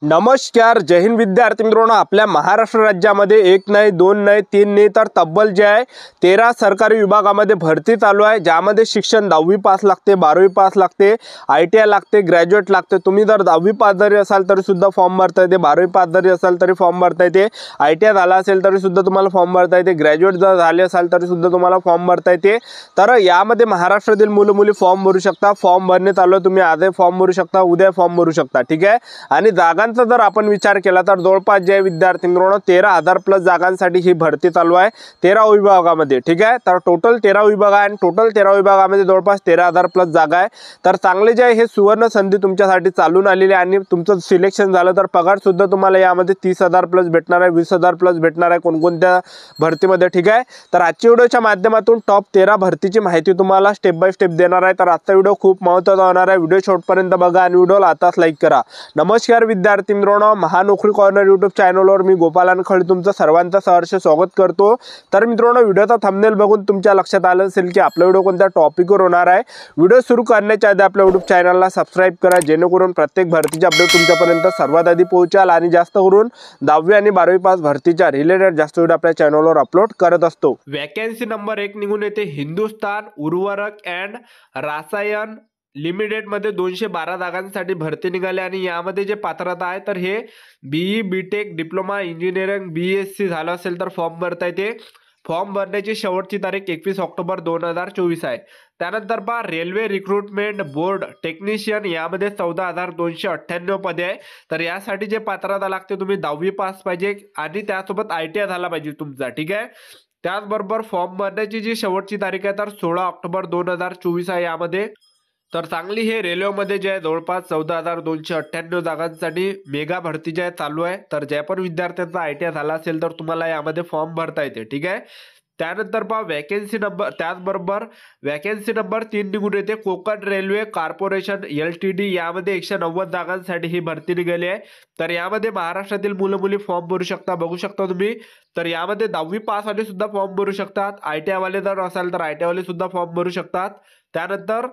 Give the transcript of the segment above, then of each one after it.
नमस्कार, जय हिंद विद्यार्थी मित्रांनो। आपल्या महाराष्ट्र राज्यामध्ये एक नाही, दोन नाही, तीन नाही तर तब्बल जे आहे 13 सरकारी विभागामध्ये भरती चालू आहे, ज्यामध्ये शिक्षण 10वी पास लागते, 12वी पास लागते, ITI लागते, ग्रॅज्युएट लागते। तुम्ही जर 10वी पास जरी असाल तरी सुद्धा फॉर्म भरता येते, 12वी पास जरी असाल तरी फॉर्म भरता येते, ITI झाला असेल तरी सुद्धा तुम्हाला फॉर्म भरता येते, ग्रॅज्युएट जर झाले असाल तरी सुद्धा तुम्हाला फॉर्म भरता येते। तर यामध्ये महाराष्ट्रातील मुलं मुली फॉर्म भरू शकता। फॉर्म भरणे चालू आहे, तुम्ही आजही फॉर्म भरू शकता, उद्या फॉर्म भरू शकता, ठीक आहे। आणि जागांचा जर आपण विचार केला तर जवळपास जे विद्यार्थी मित्रांनो 13,000 प्लस जागांसाठी ही भरती चालू आहे 13 विभागामध्ये, ठीक आहे। तर टोटल 13 विभाग आहे आणि टोटल 13 विभागामध्ये जवळपास 13,000 प्लस जागा आहे। तर चांगले जे हे सुवर्ण संधी तुमच्यासाठी चालून आलेली आहे आणि तुमचं सिलेक्शन झालं तर पगार सुद्धा तुम्हाला यामध्ये 30,000 प्लस भेटणार आहे, 20,000 प्लस भेटणार आहे कोणकोणत्या भरतीमध्ये, ठीक आहे। तर आजच्या व्हिडिओच्या माध्यमातून टॉप 13 भरतीची माहिती तुम्हाला स्टेप बाय स्टेप देणार आहे। तर आजचा व्हिडिओ खूप महत्त्वाचा होणार आहे, व्हिडिओ शेवटपर्यंत बघा आणि व्हिडिओला आताच लाईक करा। नमस्कार विद्यार्थी मित्रांनो, महानोकरी कॉर्नर यूट्यूब चॅनलवर मी गोपाल अनखळे तुमचं सर्वांचं सहर्ष स्वागत करतो। तर मित्रांनो, व्हिडिओचा थंबनेल बघून तुमच्या लक्षात आलं असेल की आपला व्हिडिओ कोणत्या टॉपिकवर होणार आहे। व्हिडिओ सुरू करण्याच्या आधी आपल्या यूट्यूब चॅनलला सबस्क्राइब करा, जेणेकरून प्रत्येक भरतीचे अपडेट तुमच्यापर्यंत सर्वात आधी पोहोचाल आणि जास्त करून 10वी आणि 12वी पास भरतीच्या रिलेटेड जास्त व्हिडिओ आपल्या चॅनलवर अपलोड करत असतो। वॅकन्सी नंबर 1 निघून येते हिंदुस्तान उर्वरक अँड रसायन लिमिटेड मध्ये 212 जागांसाठी भरती निघाली आणि यामध्ये जे पात्रता आहे तर हे BE BTech diploma engineering BSc झालं असेल तर फॉर्म भरता येते। फॉर्म भरण्याची शेवटची तारीख 21 ऑक्टोबर 2024 आहे। त्यानंतर पहा रेल्वे रिक्रुटमेंट बोर्ड टेक्निशियन यामध्ये 14,298 पदे आहे। तर यासाठी जे पात्रता लागते तुम्ही 10वी पास पाहिजे आणि त्यासोबत ITI झाला पाहिजे तुमचा, ठीक आहे। त्याचबरोबर फॉर्म भरण्याची जी शेवटची तारीख आहे तर 16 ऑक्टोबर 2024 आहे यामध्ये। तर चांगली हे रेल्वेमध्ये जे आहे जवळपास 14,298 जागांसाठी मेगा भरती जे आहे चालू आहे। तर ज्या पण विद्यार्थ्यांचा ITI झाला असेल तर तुम्हाला यामध्ये फॉर्म भरता येते, ठीक आहे। त्यानंतर पहा वॅकन्सी नंबर, त्याचबरोबर वॅकन्सी नंबर 3 निघून येते कोकण रेल्वे कॉर्पोरेशन LTD यामध्ये 190 जागांसाठी ही भरती निघाली आहे। तर यामध्ये महाराष्ट्रातील मुलं मुली फॉर्म भरू शकता, बघू शकता तुम्ही। तर यामध्ये 10वी पास वाले सुद्धा फॉर्म भरू शकतात, ITI वाले जर असाल तर ITI वाले सुद्धा फॉर्म भरू शकतात। त्यानंतर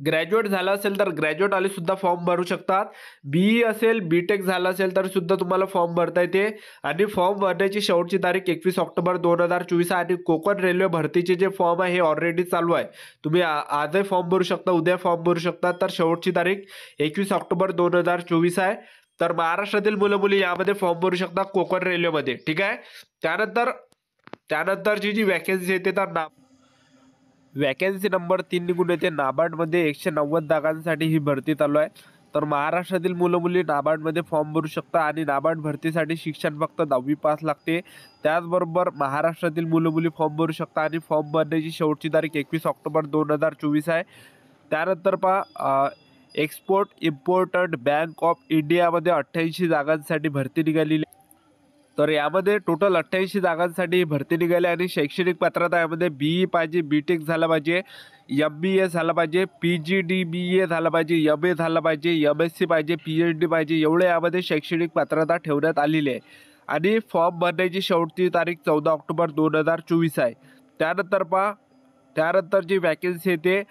ग्रॅज्युएट झाला असेल तर ग्रॅज्युएट वाले सुद्धा फॉर्म भरू शकतात, BE असेल BTech झाला असेल तर सुद्धा तुम्हाला फॉर्म भरता येते। आणि फॉर्म भरण्याची शेवटची तारीख 21 ऑक्टोबर 2024 आहे। आणि कोकण रेल्वे भरतीचे जे फॉर्म आहे हे ऑलरेडी चालू आहे, तुम्ही आजही फॉर्म भरू शकता, उद्या फॉर्म भरू शकता। तर शेवटची तारीख 21 ऑक्टोबर 2024 आहे। तर महाराष्ट्रातील मुलं मुली यामध्ये फॉर्म भरू शकता कोकण रेल्वेमध्ये, ठीक आहे। त्यानंतरची जी वॅकन्सी येते तर वॅकन्सी नंबर 3 निघून येते नाबार्डमध्ये 190 जागांसाठी ही भरती चालू आहे। तर महाराष्ट्रातील मुलं मुली नाबार्डमध्ये फॉर्म भरू शकता आणि नाबार्ड भरतीसाठी शिक्षण फक्त 10वी पास लागते। त्याचबरोबर महाराष्ट्रातील मुलं मुली फॉर्म भरू शकता आणि फॉर्म भरण्याची शेवटची तारीख 21 ऑक्टोबर 2024 आहे। त्यानंतर पहा एक्सपोर्ट इम्पोर्टंट बँक ऑफ इंडियामध्ये 88 जागांसाठी भरती निघालेली। तर यामध्ये टोटल 88 जागांसाठी भरती निघाली आणि शैक्षणिक पात्रता यामध्ये BE पाहिजे, BTech झाला पाहिजे, MBA झाला पाहिजे, PGDBA झाला पाहिजे, MA झाला पाहिजे, MSc पाहिजे, PhD पाहिजे, एवढे यामध्ये शैक्षणिक पात्रता ठेवण्यात आलेली आहे। आणि फॉर्म भरण्याची शेवटची तारीख 14 ऑक्टोबर 2024 आहे। त्यानंतर पहा त्यानंतर जी वॅकन्सी येते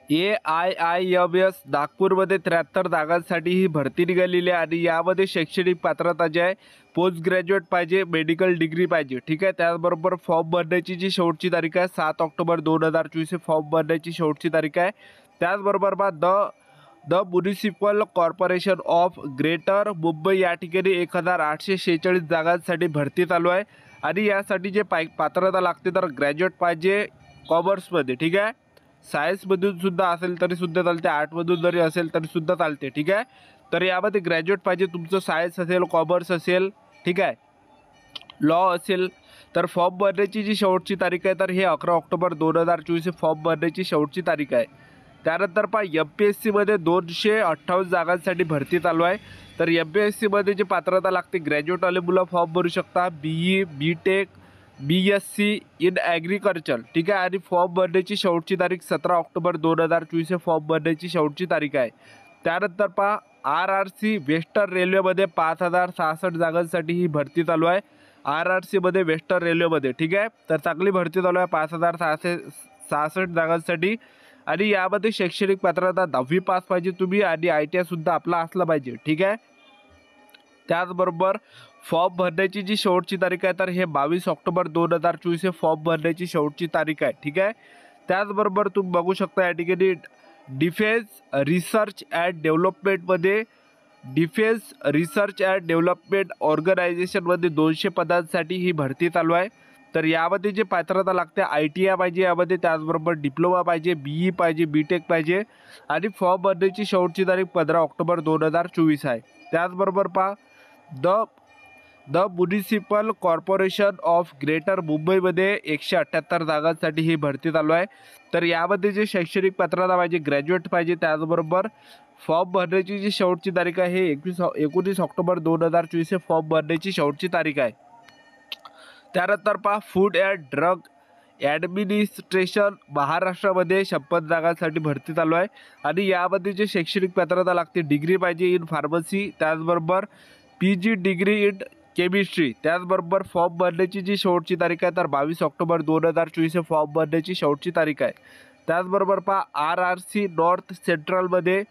AIIMS नागपूरमध्ये 73 जागांसाठी ही भरती निघालेली आहे आणि यामध्ये शैक्षणिक पात्रता जी आहे पोस्ट ग्रॅज्युएट पाहिजे, मेडिकल डिग्री पाहिजे, ठीक आहे। त्याचबरोबर फॉर्म भरण्याची जी शेवटची तारीख आहे 7 ऑक्टोबर 2024 फॉर्म भरण्याची शेवटची तारीख आहे। त्याचबरोबर the municipal corporation of greater Mumbai या ठिकाणी 1,846 जागांसाठी भरती चालू आहे। आणि यासाठी जे पात्रता लागते तर ग्रॅज्युएट पाहिजे कॉमर्समध्ये, ठीक आहे। सायन्समधून सुद्धा असेल तरी सुद्धा चालते, आर्टमधून जरी असेल तरी सुद्धा चालते, ठीक आहे। तर यामध्ये ग्रॅज्युएट पाहिजे, तुमचं सायन्स असेल, कॉमर्स असेल, ठीक आहे, लॉ असेल। तर फॉर्म भरण्याची जी शेवटची तारीख आहे तर हे 11 ऑक्टोबर 2024 फॉर्म भरण्याची शेवटची तारीख आहे। त्यानंतर पहा MPSC मध्ये 258 जागांसाठी भरती चालू आहे। तर MPSC मध्ये जी पात्रता लागते ग्रॅज्युएटवाले मुलं फॉर्म भरू शकता, BE BTech BSc in agriculture, ठीक आहे। आणि फॉर्म भरण्याची शेवटची तारीख 17 ऑक्टोबर 2024 फॉर्म भरण्याची शेवटची तारीख आहे। त्यानंतर पहा RRC वेस्टर्न रेल्वेमध्ये 5,066 जागांसाठी ही भरती चालू आहे। RRC मध्ये वेस्टर्न रेल्वेमध्ये, ठीक आहे। तर चांगली भरती चालू आहे 5,666 जागांसाठी। आणि यामध्ये शैक्षणिक पात्रता 10वी पास पाहिजे तुम्ही आणि ITI सुद्धा आपला असला पाहिजे, ठीक आहे. त्याचबरोबर फॉर्म भरण्याची जी शेवटची तारीख आहे तर हे 22 ऑक्टोबर 2024 हे फॉर्म भरण्याची शेवटची तारीख आहे, ठीक आहे. त्याचबरोबर तुम्ही बघू शकता या ठिकाणी डिफेन्स रिसर्च अँड डेव्हलपमेंटमध्ये डिफेन्स रिसर्च अँड डेव्हलपमेंट ऑर्गनायझेशनमध्ये 200 पदांसाठी ही भरती चालू आहे. तर यामध्ये जे पात्रता लागते ITI पाहिजे यामध्ये, त्याचबरोबर डिप्लोमा पाहिजे, BE पाहिजे, BTech पाहिजे आणि फॉर्म भरण्याची शेवटची तारीख 15 ऑक्टोबर 2024 आहे. त्याचबरोबर पहा the municipal corporation of greater मुंबईमध्ये 178 जागांसाठी ही भरती चालू आहे. तर यामध्ये जे शैक्षणिक पात्रता पाहिजे ग्रॅज्युएट पाहिजे. त्याचबरोबर फॉर्म भरण्याची जी शेवटची तारीख आहे 19 ऑक्टोबर 2024 हे फॉर्म भरण्याची शेवटची तारीख आहे. त्यानंतर पहा फूड अँड ड्रग ॲडमिनिस्ट्रेशन महाराष्ट्रामध्ये 56 जागांसाठी भरती चालू आहे आणि यामध्ये जे शैक्षणिक पात्रता लागते डिग्री पाहिजे इन फार्मसी, त्याचबरोबर PG डिग्री इन केमिस्ट्री. त्याचबरोबर फॉर्म भरण्याची जी शेवटची तारीख आहे तर 22 ऑक्टोबर 2024 हे फॉर्म भरण्याची शेवटची तारीख आहे. त्याचबरोबर पहा RRC नॉर्थ सेंट्रलमध्ये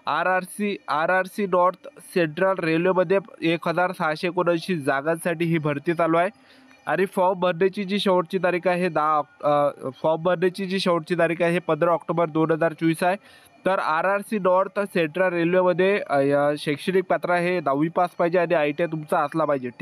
RRC नॉर्थ सेंट्रल रेल्वेमध्ये 1679 जागांसाठी ही भरती चालू आहे आणि फॉर्म भरण्याची जी शेवटची तारीख आहे फॉर्म भरण्याची जी शेवटची तारीख आहे 15 ऑक्टोबर 2024 आहे. तर RRC नॉर्थ सेंट्रल रेल्वेमध्ये शैक्षणिक पात्र हे 10वी पास पाहिजे आणि ITI तुमचा असला पाहिजे, ठीक.